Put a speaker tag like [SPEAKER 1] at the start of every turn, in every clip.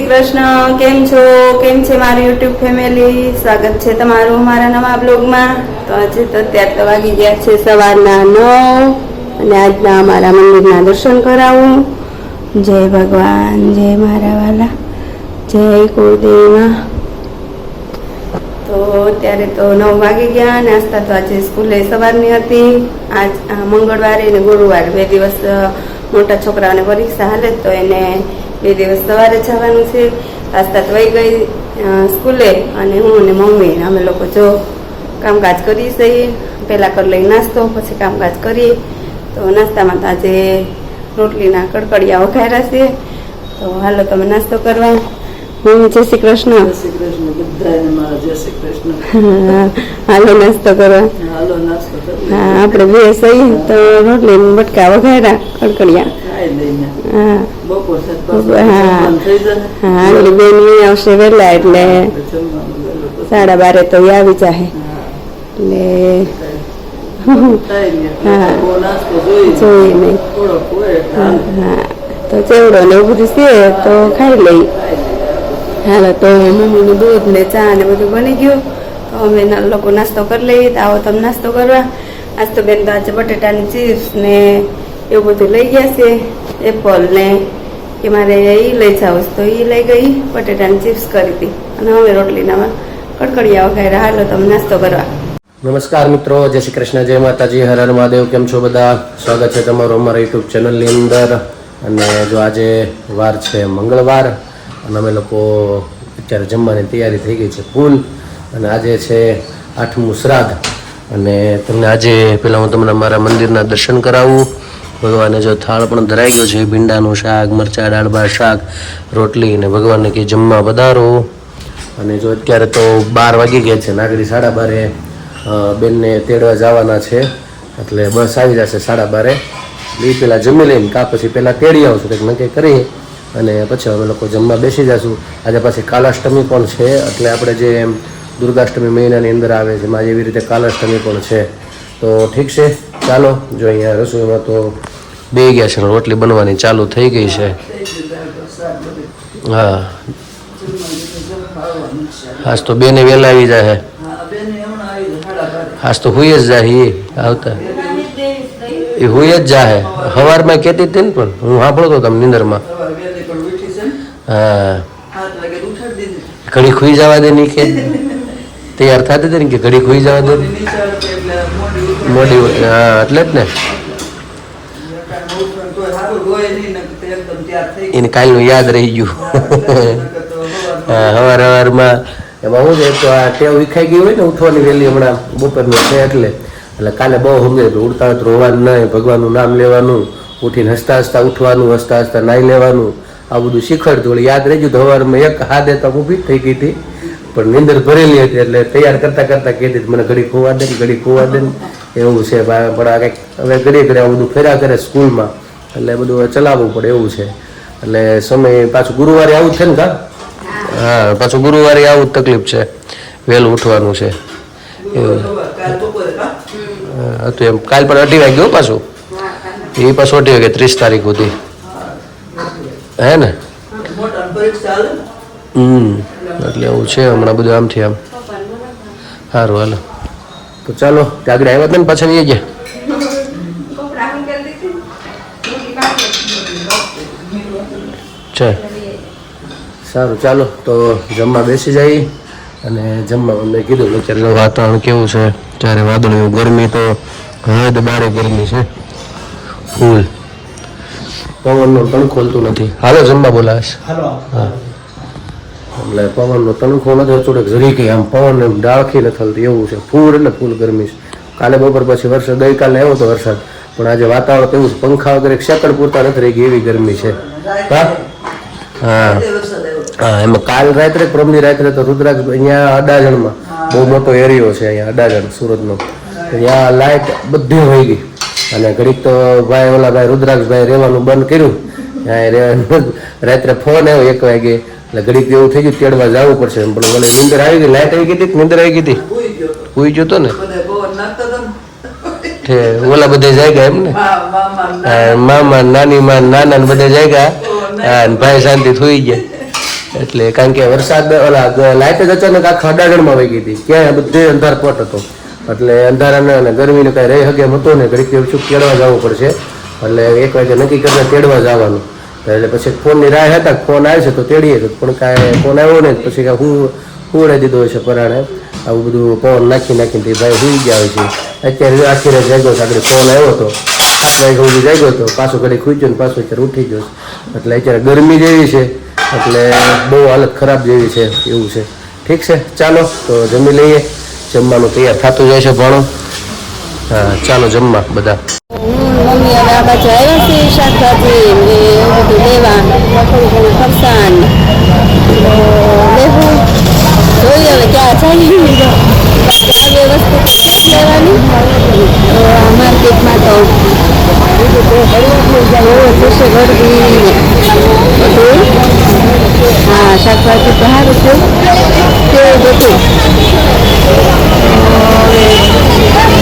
[SPEAKER 1] કૃષ્ણ. કેમ છો? કેમ છે મારી યુટ્યુબ ફેમિલી? સ્વાગત છે તમારું મારા નવા બ્લોગમાં. તો આજે તો અત્યારે તો વાગી ગયા છે સવારના 9 અને આજના અમારા મંદિરના દર્શન કરાવું. જય ભગવાન, જય મારા વાલા, જય કુળદેવીમાં. તો અત્યારે તો 9 વાગી ગયા. નાસ્તા તો આજે સ્કૂલે સવારની હતી. આજ મંગળવારે અને ગુરુવારે 2 દિવસ મોટા છોકરાઓને પરીક્ષા હાલે તો એને 2 દિવસ સવારે જવાનું છે. નાસ્તા તો વહી ગઈ સ્કૂલે અને હું અને મમ્મી અમે લોકો જો કામકાજ કરીએ છીએ. પહેલાં કરી લઈ નાસ્તો, પછી કામકાજ કરીએ. તો નાસ્તામાં તો આજે રોટલીના કડકડિયા વઘાર્યા છે. તો હાલો તમે નાસ્તો કરવા. જય શ્રી કૃષ્ણ.
[SPEAKER 2] જય શ્રી કૃષ્ણ. બધાને મારા જય શ્રી કૃષ્ણ.
[SPEAKER 1] હાલો નાસ્તો કરવા.
[SPEAKER 2] હાલો નાસ્તો કરી.
[SPEAKER 1] હા, આપણે બે સહી તો રોટલી બટકા વઘાર્યા કડકડિયા.
[SPEAKER 2] ખાઈ લઈને.
[SPEAKER 1] હા,
[SPEAKER 2] બપોર થઈ જાય.
[SPEAKER 1] હા, આગળ બેન આવશે વહેલા એટલે
[SPEAKER 2] જમવાનું વહેલું પછી.
[SPEAKER 1] 12:30 તો એ આવી જાય એટલે
[SPEAKER 2] હા, બહુ નાસ્તો જોઈએ
[SPEAKER 1] નહીં.
[SPEAKER 2] થોડોક હોય એટલે હાલે.
[SPEAKER 1] હા, તો ચેવડો ને એવું બધું છે તો ખાઈ લઈ. હાલો તો મમ્મીનું દૂધ ને ચા ને બધું બની ગયું. તો અમે લોકો નાસ્તો કરી લઈએ. તો આવો તમે નાસ્તો કરવા. આજ તો બેન તો આજે બટેટાની ચિપ્સ ને એવું બધું લઈ ગયા છે. એપલ ને કે મારે એ લઈ જાવ તો એ લઈ ગઈ. બટેટાની ચિપ્સ કરી હતી અને હવે રોટલીના કડકડિયા વઘાર્યા. હાલો તમે નાસ્તો કરવા.
[SPEAKER 3] નમસ્કાર મિત્રો, જય શ્રી કૃષ્ણ, જય માતાજી, હર હર મહાદેવ. કેમ છો બધા? સ્વાગત છે તમારું અમારા યુટ્યુબ ચેનલની અંદર. અને જો આજે વાર છે મંગળવાર અને અમે લોકો અત્યારે જમવાની તૈયારી થઈ ગઈ છે ફૂલ. અને આજે છે 8મું શ્રાદ્ધ. અને તમને આજે પહેલાં હું તમને મારા મંદિરના દર્શન કરાવું. ભગવાને જો થાળ પણ ધરાઈ ગયો છે, ભીંડાનું શાક, મરચાં, દાળ ભાત, શાક, રોટલી. અને ભગવાનને કે જમવા વધારો. અને જો અત્યારે તો 12 વાગી ગયા છે, નાગરી 12:30 બેનને તેડવા જવાના છે એટલે બસ આવી જશે 12:30. એ પહેલાં જમી લઈને કાં પછી પહેલાં તેડી આવશું, કંઈક નક્કી કરી અને પછી અમે લોકો જમવા બેસી જઈશું. આજે પાછી કાલાષ્ટમી પણ છે એટલે આપણે જે દુર્ગાષ્ટમી મહિનાની અંદર આવે છે એમાં એવી રીતે કાલાષ્ટમી પણ છે. તો ઠીક છે, ચાલો. જો અહીંયા રસોઈમાં તો બે ગયા છે, રોટલી બનવાની ચાલુ થઈ ગઈ છે. હા, આજ તો બેને વહેલા આવી જાય. આજ તો હુઈ જ જાય. એ આવતા એ હુઈ જ જાય. સવારમાં કહેતી હતી ને, પણ હું સાંભળતો હતો નિંદરમાં. હા, ઘડી ખુઈ જવા દે નહીં કે તૈયાર થતી હતી ને કે ઘડી ખુઈ જવા દે મોડી. હા, એટલે જ ને એને કાલનું યાદ રહી ગયું. હા, સવારમાં એમાં શું છે તો આ ટેવ વિખાઈ ગઈ હોય ને ઉઠવાની વહેલી હમણાં બપોરની છે એટલે કાલે બહુ સમજે ઉડતા હોય તો રોવાનું નહીં, ભગવાનનું નામ લેવાનું, ઉઠીને હસતા હસતા ઉઠવાનું, હસતા હસતા નાહી લેવાનું, આ બધું શીખવાડતું. એટલે યાદ રહી ગયું. તો સવારમાં એક હાથે તો ઊભી જ થઈ ગઈ હતી પણ નીંદર ભરેલી હતી એટલે તૈયાર કરતાં કરતાં કહેતી મને ઘડી ખોવા દે ને, ઘડી ખોવા દે ને, એવું છે. પણ આ કંઈક હવે ઘડીએ ઘડી આવું બધું ફેર્યા કરે સ્કૂલમાં એટલે બધું ચલાવવું પડે એવું છે. એટલે સમય પાછું ગુરુવારે આવું છે ને કા? હા, પાછું ગુરુવારે આવું જ તકલીફ છે, વહેલું ઉઠવાનું છે એવું હતું. એમ કાલ પણ 8 વાગે ગયો પાછું. એ પાછું 8 વાગે 30 તારીખ સુધી હે ને. એટલે એવું છે હમણાં બધું આમથી આમ. સારું, હાલો તો ચાલો. આગળ આવ્યા હતા ને પાછા આવી ગયા છે. સારું, ચાલો તો જમવા બેસી જઈએ. અને જમવા મેં કીધું અત્યારે વાતાવરણ કેવું છે, ત્યારે વાદળ એવું, ગરમી તો હવે તો બારે ગરમી છે ફૂલ. પવનનો તણ ખોલતું નથી. હાલો જમવા બોલાશ. હા, એટલે પવનનો તણખો નથી થોડેક જરી કે આમ પવન એમ ડાળખી નથી થતી એવું છે. ફૂલ એટલે ફૂલ ગરમી છે. કાલે બપોર પછી વરસાદ, ગઈકાલે આવ્યો હતો વરસાદ, પણ આજે વાતાવરણ એવું છે પંખા વગર એક સેકન્ડ પૂરતા નથી રહી ગઈ એવી ગરમી છે. હા હા હા, એમાં કાલ રાત્રે પરમની રાત્રે તો રુદ્રાક્ષ અહીંયા અડાજણમાં બહુ મોટો એરિયો છે અહીંયા અડાજણ સુરતનો, ત્યાં લાઇટ બધી હોઈ ગઈ. અને ઘડીક તો ભાઈ રુદ્રાક્ષભાઈ રહેવાનું બંધ કર્યું. ત્યાં રાત્રે ફોન આવ્યો 1 વાગે એટલે ઘડીક એવું થઈ ગયું તેડવા જવું પડશે. પણ મને નીંદર આવી ગઈ. લાઇટ આવી ગઈ હતી, નીંદર આવી ગઈ હતી, હુઈ ગયો તો ને. ઓલા બધા જાગ્યા એમ ને, મામા નાની માં નાના બધા જાગ્યા. હા, ભાઈ શાંતિ થઈ ગયા. એટલે કારણ કે વરસાદ લાઇટ જ અચાનક આખા અડાગણમાં વહી ગઈ હતી, ક્યાંય બધે અંધારપટ હતો. એટલે અંધારાને અને ગરમીને કાંઈ રહી શકે એમ હતો ને, ઘડીક શું તેડવા જવું પડશે. એટલે 1 વાગે નક્કી કરીને તેડવા જવાનું. એટલે પછી ફોનની રાહ હતા, ફોન આવે છે તો તેડીએ તો, પણ કાંઈ ફોન આવ્યો ને પછી કાંઈ હું ઉડાડી દીધો હોય છે પરાણે. આવું બધું પવન નાખીને ભાઈ સુઈ ગયા હોય છે. અત્યારે આખી રાત જાગ્યો છે, આગળ ફોન આવ્યો હતો 7 વાગે સુધી જાગ્યો હતો, પાછો ઘડી ખૂચ્યો ને પાછો અત્યારે ઉઠી ગયો. એટલે અત્યારે ગરમી જેવી છે, એટલે બહુ હાલત ખરાબ જેવી છે, એવું છે. ઠીક છે, ચાલો તો જમી લઈએ. જમવાનું તૈયાર થતું જાય છે ભણો. હા ચાલો જમવા બધા.
[SPEAKER 1] મમ્મી હવે આ બાજુ આવ્યા છે શાકભાજી ને એવું બધું લેવા, થોડું ઘણું ફરસાણ લેવું. જોઈએ હવે ક્યાં જઈએ, આવે વસ્તુ લેવાની. તો આ માર્કેટમાં તો જશે ગરબી બધું. હા શાકભાજી તો સારું છે તેવું બધું.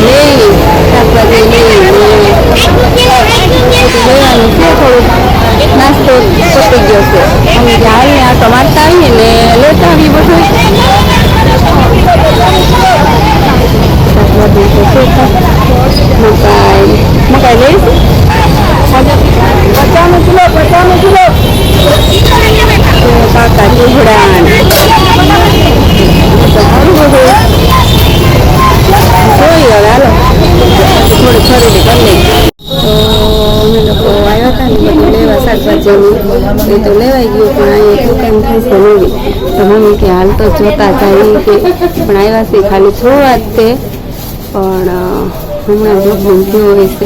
[SPEAKER 1] લઈ શાકભાજી લેવાનું છે. થોડુંક નાસ્તો પતી ગયો છે. અમે જ્યાં આવીને આ તો મારતા આવીએ ને લેતા આવીએ બધું. શાકભાજી તો મકાઈ લઈશું 50 કિલો પાકા ચૂહડા સારું બધું જોઈ હવે હાલો થોડી ખરીદી કરી લઈએ. તો અમે લોકો આવ્યા હતા ને બધું લેવા શાકભાજીનું, એ તો લેવાઈ ગયું, પણ અહીંયા દુકાન થાય છે નવી. તો મમ્મી કે હાલ તો જોતા જાય કે, પણ આવ્યા છે ખાલી જોવા જ તે, પણ હમણાં જોખમ થયો હોય છે.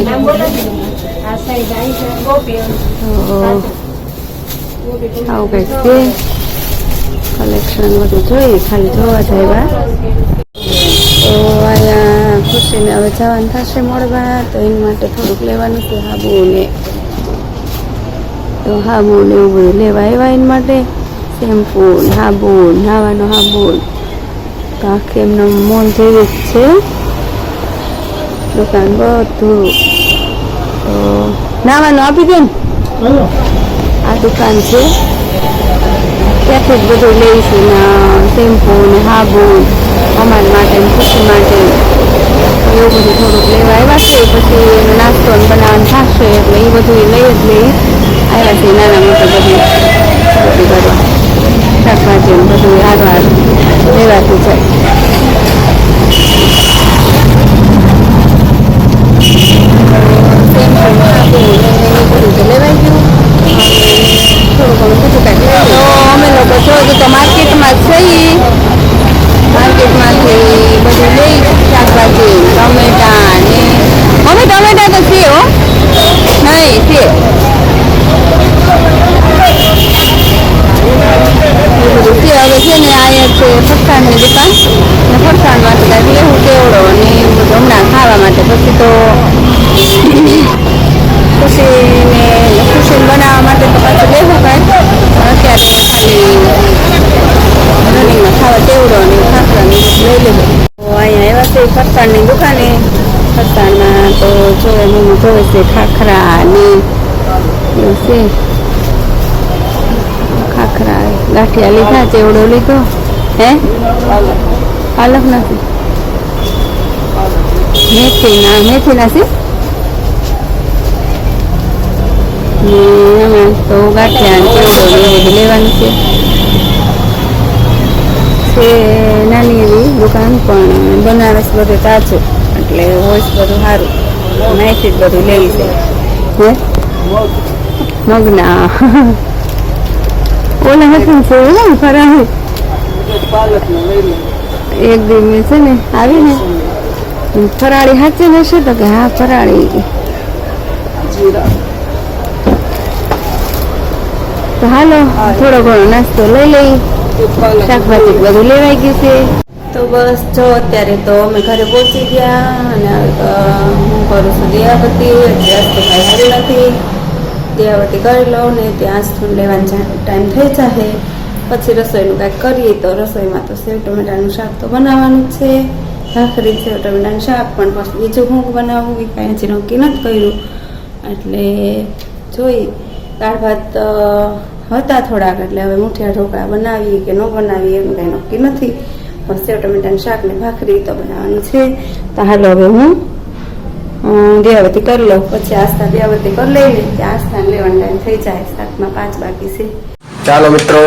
[SPEAKER 1] આવું કંઈક છે કલેક્શન બધું જોઈએ, ખાલી જોવા જ આવ્યા. તો અહીંયા ખુશીને હવે જવાનું થશે મળવા, તો એની માટે થોડુંક લેવાનું છે હાબુ ને, તો હાબુ ને એવું બધું લેવા આવ્યા. એની માટે શેમ્પુ હાબુ નાવાનો હાબુ, તો આખી એમનો મોલ જેવી જ છે દુકાન બધું. તો નાવાનું આપી દે ને, આ દુકાન છે ત્યાંથી જ બધું લઈશું ને, શેમ્પુ ને હાબુ અમારા માટે ખુશી માટે એવું બધું થોડુંક લેવા આવ્યા છે. પછી એનો નાસ્તો બનાવવાનું થશે એટલે એ બધું લઈ જ લઈ આવ્યા છે. નાના મોટા બધું કરવા શાકભાજી બધું હારવાર લેવાતું જાય. લેવાઈ ગયું. થોડું ઘણું બીજું કાંઈક તો અમે લોકો જોયું તો માર્કેટમાં જ જઈએ, માર્કેટમાંથી બધું લઈ શાકભાજી ટમેટા ને મમ્મી ટમેટા તો છે હો નહીં છે બધું છે. હવે છે ને અહીંયા છે ફરસાણની દુકાન ને ફરસાણ માટે કાંઈક લેવું કેવડો ને એવું બધું હમણાં ખાવા માટે. પછી તો ખુશીને બનાવવા માટે તો પાછું લેવું કાંઈક, અત્યારે ખાલી રનિંગમાં ખાવા તેવડો અને ખાખરાને લઈ લેવું. તો અહીંયા આવ્યા છે ફરસાણની દુકાને. ફરસાણમાં તો જોવે મમ્મી જોવે છે ખાખરા ને એવું છે. ખાખરા ગાંઠિયા લીધા, ચેવડો લીધો. હે પાલક નથી, મેથીના છે ને અમે તો ગાંઠિયા ચેવડો ને એવું બધું લેવાનું છે. નાની એવી દુકાન પણ બનારસ બધું તાજું, એટલે હોય બધું સારું, નાઈથી જ બધું લેવી છે. હે મગના ઓલા હતું છે ને ફરાવી એક દિવસ છે ને આવી ને ફરાળી સાચે ને છે તો કે હા ફરાળી. તો હાલો થોડો ઘણો નાસ્તો લઈ લઈ, શાકભાજી બધું લેવાઈ ગયું છે. તો બસ જો અત્યારે તો અમે ઘરે પહોંચી ગયા અને હું કરું છું દિયાબત્તી. એટલે તો કાંઈ હારી નથી, દિયાબત્તી કરી લઉં ને ત્યાં આસ્થું લેવાનો ટાઈમ થઈ જશે. પછી રસોઈનું કાંઈક કરીએ. તો રસોઈમાં તો સેવ ટમેટાનું શાક તો બનાવવાનું જ છે, ભાખરી સેવ ટમેટાનું શાક, પણ પછી બીજું હું બનાવવું એ કાંઈ હજી નક્કી નથી કર્યું. એટલે જોઈ દાળ ભાત હતા થોડાક, એટલે હવે મુઠિયા ઢોકળા બનાવીએ કે ન બનાવીએ એમ કંઈ નક્કી નથી. પણ સેવ ટમેટાનું શાક ને ભાખરી તો બનાવવાની છે. તો હાલો હવે હું દિયાવતી કરી લઉં, પછી આસ્થા દિયાવતી કરી લઈને ત્યાં આસ્થાને લેવાનો ટાઈમ થઈ જાય. 7:05 બાકી છે.
[SPEAKER 3] ચાલો મિત્રો,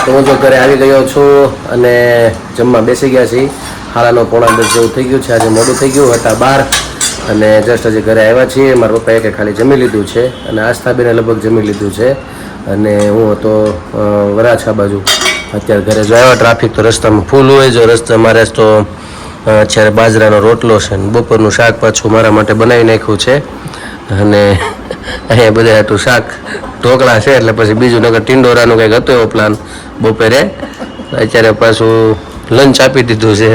[SPEAKER 3] તો હું તો ઘરે આવી ગયો છું અને જમવા બેસી ગયા છીએ. 9:45 જેવું થઈ ગયું છે. આજે મોડું થઈ ગયું, હતા 12 અને જસ્ટ હજી ઘરે આવ્યા છીએ. મારા પપ્પાએ કે ખાલી જમી લીધું છે અને આસ્થાબેને લગભગ જમી લીધું છે અને હું હતો વરાછા બાજુ. અત્યારે ઘરે જો આવ્યા, ટ્રાફિક તો રસ્તામાં ફૂલ હોય. જો રસ્તા મારે તો અત્યારે બાજરાનો રોટલો છે ને બપોરનું શાક પાછું મારા માટે બનાવી નાખ્યું છે અને અહીંયા બધા હતું શાક ઢોકળા છે, એટલે પછી બીજું નગર ટિંડોરાનું કંઈક હતો એવો પ્લાન બપોરે. અત્યારે પાછું લંચ આપી દીધું છે.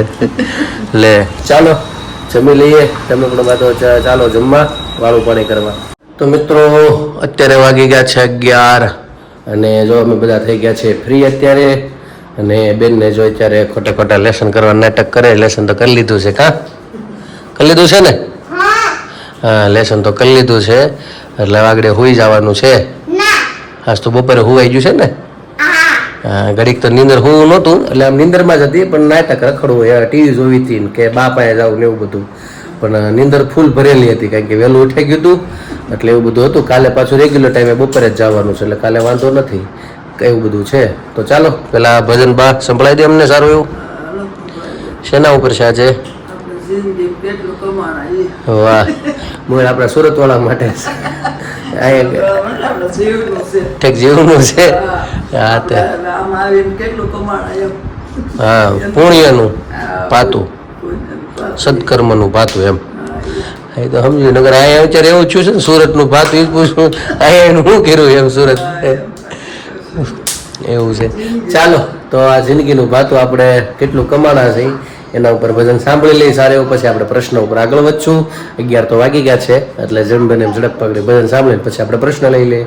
[SPEAKER 3] એટલે ચાલો જમી લઈએ. તમે પણ બાતો ચાલો જમવા, વાળું પાણી કરવા. તો મિત્રો અત્યારે વાગી ગયા છે 11 અને જો અમે બધા થઈ ગયા છે ફ્રી અત્યારે. અને બેનને જો અત્યારે ખોટા ખોટા લેસન કરવા નાટક કરે. લેસન તો કરી લીધું છે, કા કરી લીધું છે ને? હા, લેસન તો કરી લીધું છે, એટલે આગળ હુઈ જવાનું છે. આજ તો બપોરે હુવાઈ ગયું છે ને? હા, ઘડીક તો નીંદર હું નહોતું, એટલે આમ નીંદરમાં જ હતી, પણ નાટક રખડવું હોય, ટીવી જોવી હતી ને કે બા પાસે જવું ને એવું બધું. પણ નીંદર ફૂલ ભરેલી હતી, કારણ કે વહેલું ઉઠાઈ ગયું હતું, એટલે એવું બધું હતું. કાલે પાછું રેગ્યુલર ટાઈમે બપોરે જ જવાનું છે, એટલે કાલે વાંધો નથી, એવું બધું છે. તો ચાલો પેલા ભજન બા સંભળાઈ દે અમને સારું એવું. શેના ઉપર છે આજે?
[SPEAKER 2] જિંદગી કેટલું કમાણા એ
[SPEAKER 3] વાહ, મોર આપણા સુરત વાળા માટે
[SPEAKER 2] આપણા જીવનું છે.
[SPEAKER 3] ઠીક જીવનું છે. હા તે
[SPEAKER 2] આમ આવીને કેટલું કમાણા એમ.
[SPEAKER 3] હા, પુણ્યનું પાતું, સત્કર્મનું પાતું એમ. એ તો સમજ્યું. નગર અહીંયા અત્યારે એવું થયું છે ને સુરતનું પાતું, એ જ પૂછવું અહીંયા એનું શું કર્યું એમ સુરત એવું છે. ચાલો તો આ જિંદગીનું પાતું આપણે કેટલું કમાણા છે એના ઉપર ભજન સાંભળી લઈએ સારું એવું. પછી આપણે પ્રશ્ન ઉપર આગળ વધશું. 11 તો વાગી ગયા છે, એટલે જેમ બને એમ ઝડપ પકડી ભજન સાંભળીને પછી આપણે પ્રશ્ન લઈ લઈએ.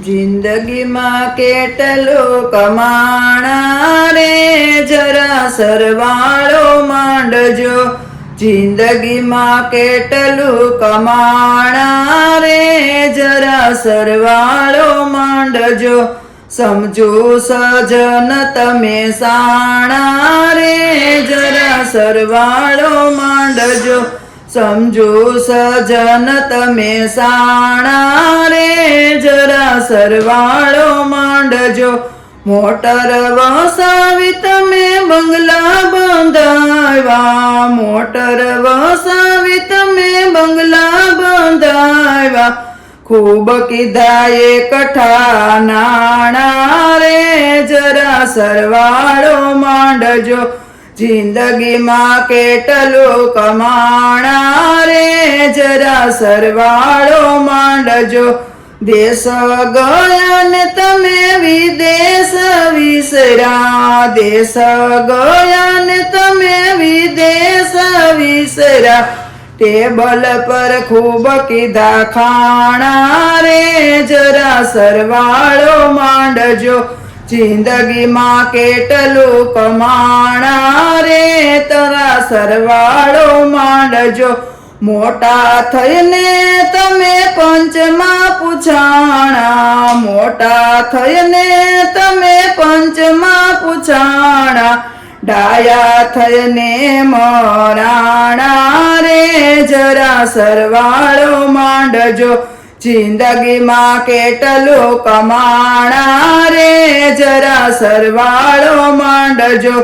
[SPEAKER 2] જિંદગીમાં કેટલું કમાણા રે, જરા સરવાળો માંડજો. જિંદગીમાં કેટલું કમાણા રે, જરા સરવાળો માંડજો. સમજો સજન તમે સાણા રે, જરા સરવાળો માંડજો. સમજો સજન તમે સાણા રે, જરા સરવાળો માંડજો. મોટર વસાવી તમે બંગલા બંધાવ્યા, મોટર વસાવી તમે બંગલા બંધાવ્યા. ખૂબ કીધા એકઠા નાણા રે, જરા સરવાળો માંડજો. જિંદગીમાં કેટલું કમાણા રે, જરા સરવાળો માંડજો. દેશ ગયા ને તમે વિદેશ વિસરા, દેશ ગયા ને તમે વિદેશ વિસરા. ટેબલ પર ખૂબ કીધા ખાણા રે, જરા સરવાળો માંડજો. જિંદગીમાં કેટલું કમાણા રે, તરા સરવાળો માંડજો. મોટા થઈને તમે પંચમાં પૂછાણા, મોટા થઈને તમે પંચમાં પૂછાણા. ડાયા થઈને મરાણા રે, જરા સરવાળો માંડજો. જિંદગીમાં કેટલું કમાણા રે, જરા સરવાળો માંડજો.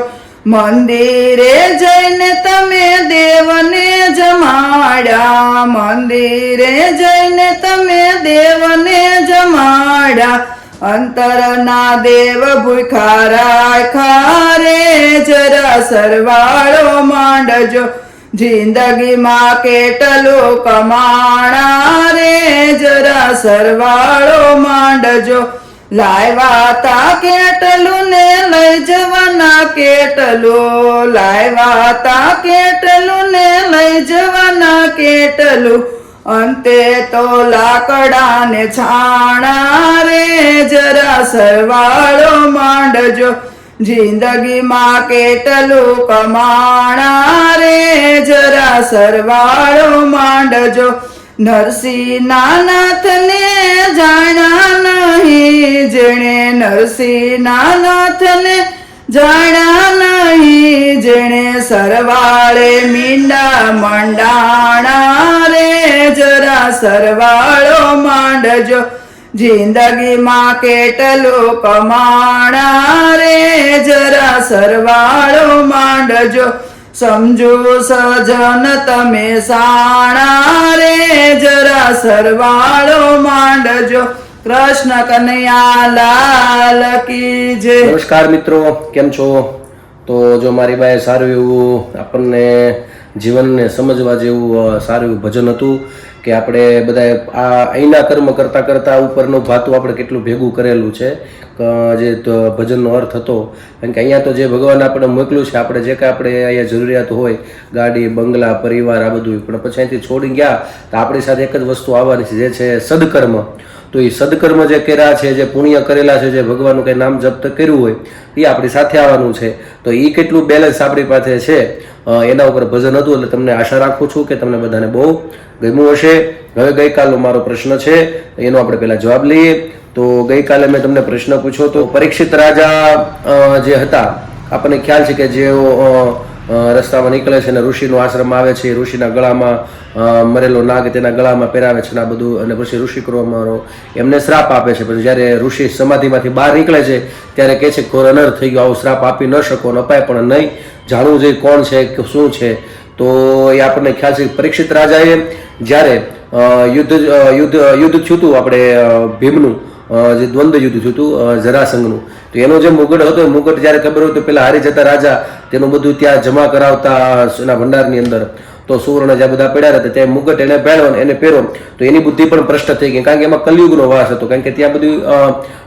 [SPEAKER 2] મંદિરે જઈને તમે દેવને જમાડ્યા, મંદિરે જઈને તમે દેવને જમાડ્યા. અંતરના દેવ ભૂખા રાખ્યા રે, જરા સરવાળો માંડજો. જિંદગીમાં કેટલું કમાણા રે, જરા સરવાળો માંડજો. લાવ્યા તા કેટલું ને લઈ જવાના કેટલું, લાવ્યા તા કેટલું ને લઈ જવાના કેટલું. અંતે તો લાકડા ને છાણા રે, જરા સરવાળો માંડજો. જિંદગીમાં કેટલું કમાણા રે, જરા સરવાળો માંડજો. નરસિંહ નાથને જાણ્યા નહીં, જેણે નરસિંહ નાથને જાણ્યા નહીં, જેણે સરવાળે મીંડા મંડાણા રે, જરા સરવાળો માંડજો, જિંદગીમાં કેટલું કમાણા રે, જરા સરવાળો માંડજો, સમજો સજન તમે સાણા રે, જરા સરવાળો માંડજો, કૃષ્ણ કનૈયા લાલ કી જય.
[SPEAKER 3] નમસ્કાર મિત્રો, કેમ છો? તો જો મારી બાએ સારું એવું આપણને જીવનને સમજવા જેવું સારું એવું ભજન હતું કે આપણે બધાએ આ અહીંના કર્મ કરતાં કરતાં ઉપરનું ભાતું આપણે કેટલું ભેગું કરેલું છે, જે ભજનનો અર્થ હતો. કારણ કે અહીંયા તો જે ભગવાન આપણે મોકલ્યું છે, આપણે જે કાંઈ આપણે અહીંયા જરૂરિયાત હોય, ગાડી, બંગલા, પરિવાર, આ બધું, પણ પછી અહીંથી છોડી ગયા તો આપણી સાથે એક જ વસ્તુ આવવાની છે, જે છે સદકર્મ. તો એ સદકર્મ જે કર્યા છે, જે પુણ્ય કરેલા છે, જે ભગવાનનું કંઈ નામ જપ્ત કર્યું હોય એ આપણી સાથે આવવાનું છે. તો એ કેટલું બેલેન્સ આપણી પાસે છે એના ઉપર ભજન હતું. એટલે તમને આશા રાખું છું કે તમને બધાને બહુ ગમ્યું હશે. હવે ગઈકાલનો મારો પ્રશ્ન છે એનો આપણે પહેલા જવાબ લઈએ. તો ગઈકાલે મેં તમને પ્રશ્ન પૂછ્યો તો પરીક્ષિત રાજા જે હતા, આપણને ખ્યાલ છે કે જેઓ રસ્તામાં નીકળે છે અને ઋષિનો આશ્રમ આવે છે, ઋષિના ગળામાં મરેલો નાગ તેના ગળામાં પહેરાવે છે ને આ બધું, અને પછી ઋષિ કુમારો એમને શ્રાપ આપે છે. પછી જ્યારે ઋષિ સમાધિમાંથી બહાર નીકળે છે ત્યારે કહે છે ઘોર અનર્થ થઈ ગયો, આવો શ્રાપ આપી ન શકો, અપાય પણ નહીં, જાણવું જોઈએ કોણ છે કે શું છે. તો એ આપણને ખ્યાલ છે. પરીક્ષિત રાજાએ જ્યારે યુદ્ધ થયું હતું આપણે ભીમનું, જે દ્વંદ્વ યુદ્ધ થયું હતું જરાસંઘનું, તો એનો જે મુગટ હતો, એ મુગટ જ્યારે ખબર હોય તો પેલા હારી જતા રાજા તેનું બધું ત્યાં જમા કરાવતા એના ભંડારની અંદર, તો સુવર્ણ જ્યાં બધા પડ્યા હતા ત્યાં મુગટ એને પહેરવો, એને પહેરો, તો એની બુદ્ધિ પણ ભ્રષ્ટ થઈ ગઈ. કારણ કે એમાં કલયુગનો વાસ હતો, કારણ કે ત્યાં બધું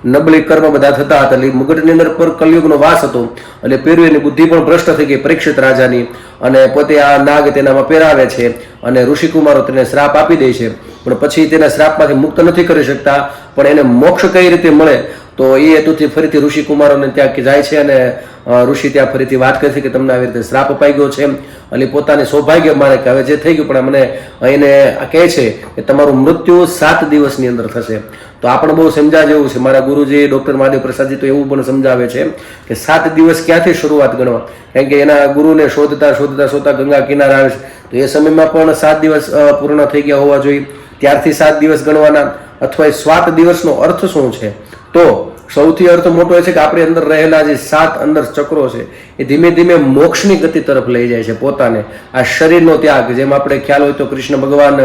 [SPEAKER 3] નબળી કર્મ બધા થતા હતા, એટલે મુગટની અંદર પર કલયુગનો વાસ હતો, એટલે પહેર્યું એની બુદ્ધિ પણ ભ્રષ્ટ થઈ ગઈ પરીક્ષિત રાજાની. અને પોતે આ નાગ તેનામાં પહેરાવે છે અને ઋષિકુમારો તેને શ્રાપ આપી દે છે, પણ પછી તેના શ્રાપમાંથી મુક્ત નથી કરી શકતા. પણ એને મોક્ષ કઈ રીતે મળે, તો એ હેતુથી ફરીથી ઋષિકુમારોને ત્યાં જાય છે અને ઋષિ ત્યાં ફરીથી વાત કરે છે કે તમને આવી રીતે શ્રાપ અપાઈ ગયો છે, એટલે પોતાને સૌભાગ્ય માને કે હવે જે થઈ ગયું, પણ મને એને કહે છે કે તમારું મૃત્યુ 7 દિવસની અંદર થશે. તો આપણે બહુ સમજા જેવું છે. મારા ગુરુજી ડૉક્ટર મહાદેવ પ્રસાદજી તો એવું પણ સમજાવે છે કે 7 દિવસ ક્યાંથી શરૂઆત ગણવા, કારણ કે એના ગુરુને શોધતા ગંગા કિનારે આવે છે, તો એ સમયમાં પણ 7 દિવસ પૂર્ણ થઈ ગયા હોવા જોઈએ, ત્યારથી 7 દિવસ ગણવાના. અથવા એ 7 દિવસનો અર્થ શું છે? તો સૌથી અર્થ મોટો એ છે કે આપણી અંદર રહેલા જે 7 અંદર ચક્રો છે એ ધીમે ધીમે મોક્ષની ગતિ તરફ લઈ જાય છે પોતાને. આ શરીરનો ત્યાગ, જેમ આપણે ખ્યાલ હોય તો કૃષ્ણ ભગવાન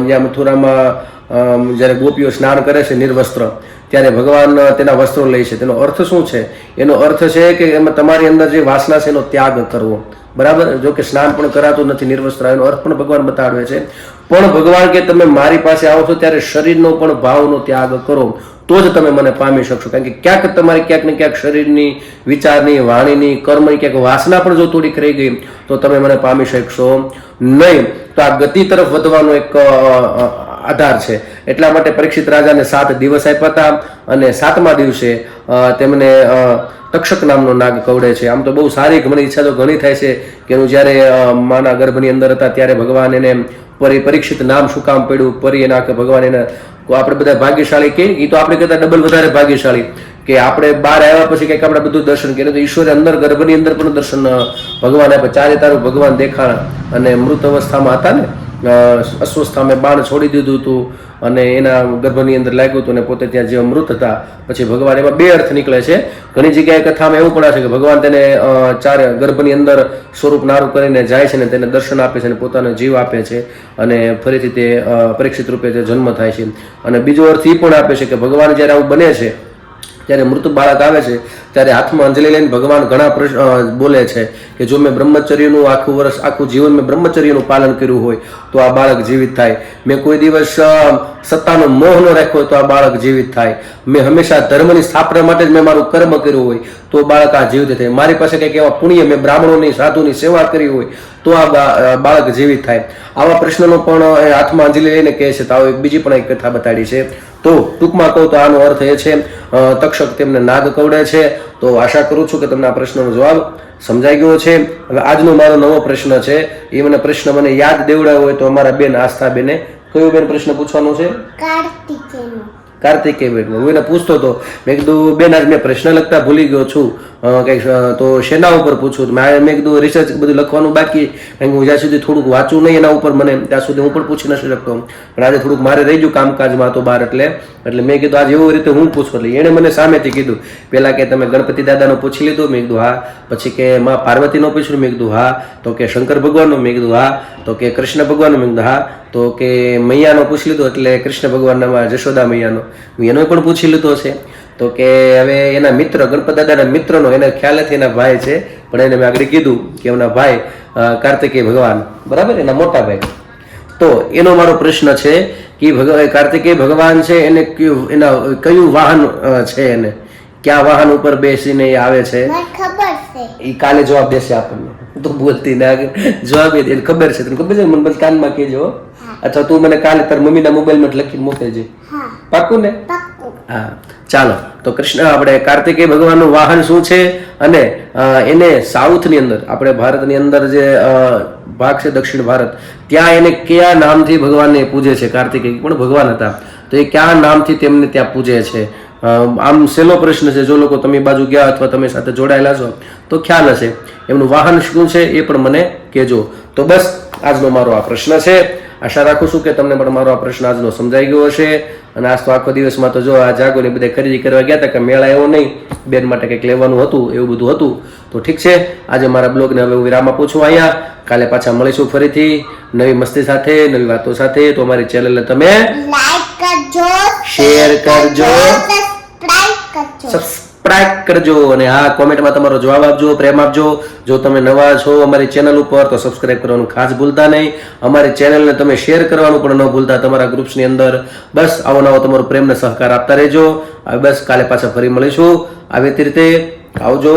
[SPEAKER 3] જ્યાં મથુરામાં જ્યારે ગોપીઓ સ્નાન કરે છે નિર્વસ્ત્ર, ત્યારે ભગવાન તેના વસ્ત્રો લે છે. તેનો અર્થ શું છે? એનો અર્થ છે કે એમાં તમારી અંદર જે વાસના છે એનો ત્યાગ કરવો. બરાબર? જો કે સ્નાન પણ કરાતું નથી નિર્વસ્ત્ર, એનો અર્થ પણ ભગવાન બતાવે છે. પણ ભગવાન કે તમે મારી પાસે આવો છો ત્યારે શરીરનો પણ ભાવનો ત્યાગ કરો, તો જ તમે મને પામી શકશો. કારણ કે ક્યાંક તમારી ક્યાંક ને ક્યાંક શરીરની, વિચારની, વાણીની, કર્મની ક્યાંક વાસના પણ જો થોડીક રહી ગઈ તો તમે મને પામી શકશો નહીં. તો આ ગતિ તરફ વધવાનો એક આધાર છે. એટલા માટે પરીક્ષિત રાજાને 7 દિવસ આપ્યા હતા અને 7મા દિવસે તેમને તક્ષક નામનો નાગ કવડે છે. આમ તો બહુ સારી મને ઈચ્છા તો ઘણી થાય છે કે એનું જ્યારે માના ગર્ભની અંદર હતા ત્યારે ભગવાન એને પરીક્ષિત નામ શું કામ પડ્યું, પરી એના ભગવાન એને, આપણે બધા ભાગ્યશાળી કે એ તો આપણે કરતા ડબલ વધારે ભાગ્યશાળી કે આપણે બહાર આવ્યા પછી કંઈક આપણે બધું દર્શન કરીએ. તો ઈશ્વરે અંદર ગર્ભની અંદર પણ દર્શન ભગવાન આપ્યા, ચારે તારું ભગવાન દેખાણા. અને મૃત અવસ્થામાં હતા ને, અસ્વસ્થામાં બાણ છોડી દીધું હતું અને એના ગર્ભની અંદર લાગ્યું હતું, અને પોતે ત્યાં જે મૃત હતા પછી ભગવાન, એમાં 2 અર્થ નીકળે છે. ઘણી જગ્યાએ કથામાં એવું પણ છે કે ભગવાન તેને ચારે ગર્ભની અંદર સ્વરૂપ નારું કરીને જાય છે ને તેને દર્શન આપે છે અને પોતાનો જીવ આપે છે અને ફરીથી તે પરીક્ષિત રૂપે તે જન્મ થાય છે. અને બીજો અર્થ એ પણ આપે છે કે ભગવાન જ્યારે આવું બને છે, જ્યારે મૃત બાળક આવે છે ત્યારે હાથમાં અંજલિ લઈને ભગવાન ઘણા બોલે છે કે જો મેં બ્રહ્મચર્યનું આખું વર્ષ, આખું જીવન મેં બ્રહ્મચર્યનું પાલન કર્યું હોય તો આ બાળક જીવિત થાય. મેં કોઈ દિવસ સત્તાનો મોહ ન રાખ્યો હોય તો આ બાળક જીવિત થાય. મેં હંમેશા ધર્મની સ્થાપના માટે જ મેં મારું કર્મ કર્યું હોય તો બાળક આ જીવિત થાય. મારી પાસે કંઈક એવા પુણ્ય, મેં બ્રાહ્મણોની, સાધુની સેવા કરી હોય તો આ બાળક જીવિત થાય. આવા પ્રશ્નનો પણ હાથમાં અંજલિ લઈને કહે છે. તો આવો એક બીજી પણ એક કથા બતાડી છે. તો ટૂંકમાં કહું તો આનો અર્થ એ છે તક્ષક તેમને નાગ કવડે છે. તો આશા કરું છું કે તમને આ પ્રશ્નનો જવાબ સમજાઈ ગયો છે. હવે આજનો મારો નવો પ્રશ્ન છે, એ પ્રશ્ન મને યાદ દેવડાવ્યો હોય તો અમારા બેન આસ્થાબેને કયો બેન પ્રશ્ન પૂછવાનો છે? કાર્તિકેય બેન. હું એને પૂછતો હતો, મેં કીધું બેન આજ મેં પ્રશ્ન લખતા ભૂલી ગયો છું, કંઈક તો શેના ઉપર પૂછું? મેં કીધું રિસર્ચ બધું લખવાનું બાકી, કારણ કે હું જ્યાં સુધી થોડુંક વાંચું નહીં એના ઉપર મને ત્યાં સુધી હું પણ પૂછી નથી શકતો. પણ આજે થોડુંક મારે રહી ગયું કામકાજમાં તો બહાર, એટલે મેં કીધું આજે એવી રીતે હું પૂછું. એટલે એણે મને સામેથી કીધું, પેલા કે તમે ગણપતિ દાદાનો પૂછી લીધું? મેં કીધું હા. પછી કે માં પાર્વતીનો પૂછ્યું? મેં કીધું હા. તો કે શંકર ભગવાનનો? મેં કીધું હા. તો કે કૃષ્ણ ભગવાનનો? મેં કીધું હા. તો કે મૈયાનો પૂછી લીધો, એટલે કૃષ્ણ ભગવાનના જશોદા મૈયાનો એનો પણ પૂછી લીધો છે. તો કે હવે એના મિત્ર ગણપત દાદાના મિત્રનો એને ખ્યાલ નથી, એના ભાઈ છે, પણ એને મેં આગળ કીધું કે એમના ભાઈ કાર્તિકેય ભગવાન, બરાબર, એના મોટા ભાઈ. તો એનો મારો પ્રશ્ન છે કે કાર્તિકેય ભગવાન છે એને એના કયું વાહન છે, એને કયા વાહન ઉપર બેસીને એ આવે છે? એ કાલે જવાબ દેશે આપણને. તો બોલતી ના જવાબ એને ખબર છે. તને ખબર છે? મને બસ કાનમાં કહેજો, અથવા તું મને કાલે તાર મમ્મીના મોબાઈલમાં લખીને મોકલજે. પાક્કું ને? હા. ચાલો, તો કૃષ્ણ આપણે કાર્તિકેય ભગવાનનું વાહન શું છે, અને એને સાઉથની અંદર, આપણે ભારતની અંદર જે ભાગ છે દક્ષિણ ભારત, ત્યાં એને કયા નામથી ભગવાનને પૂજે છે? કાર્તિકેય પણ ભગવાન હતા, તો એ કયા નામથી તેમને ત્યાં પૂજે છે? આમ સહેલો પ્રશ્ન છે. જો લોકો તમે બાજુ ગયા અથવા તમે સાથે જોડાયેલા છો તો ખ્યાલ હશે. એમનું વાહન શું છે એ પણ મને કહેજો. તો બસ આજનો મારો આ પ્રશ્ન છે. આશા રાખું છું કે તમને પણ મારો આ પ્રશ્ન આજનો સમજાઈ ગયો હશે. અને આજ તો આખો દિવસમાં તો જો આ જાગો ને બધા ખરીદી કરવા ગયા હતા, કે મેળા એવો નહીં, બેન માટે કંઈક લેવાનું હતું, એવું બધું હતું. તો ઠીક છે, આજે મારા બ્લોગને હવે હું વિરામ આપું છું અહીંયા. કાલે પાછા મળીશું ફરીથી નવી મસ્તી સાથે, નવી વાતો સાથે. તો અમારી ચેનલને તમે
[SPEAKER 4] લાઈક કરજો,
[SPEAKER 3] શેર કરજો,
[SPEAKER 4] સબસ્ક્રાઇબ કરજો.
[SPEAKER 3] સબસ્ક્રાઇબ કરજો, અને હા, કોમેન્ટમાં તમારો જવાબ આપજો, પ્રેમ આપજો. જો તમે નવા છો અમારી ચેનલ ઉપર તો સબસ્ક્રાઇબ કરવાનું ખાસ ભૂલતા નહીં. અમારી ચેનલને તમે શેર કરવાનું પણ ન ભૂલતા તમારા ગ્રુપ્સની અંદર. બસ આવો નવો તમારો પ્રેમ ને સહકાર આપતા રહેજો. હવે બસ કાલે પાછા ફરી મળીશું આવી રીતે. આવજો.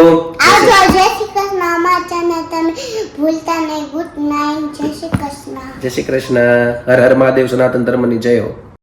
[SPEAKER 4] આવજો. જય શ્રી કૃષ્ણ. અમારા ચેનલ તમે ભૂલતા નહીં. Good night. જય શ્રી કૃષ્ણ.
[SPEAKER 3] જય શ્રી કૃષ્ણ. હર હર મહાદેવ. સનાતન ધર્મની જય હો.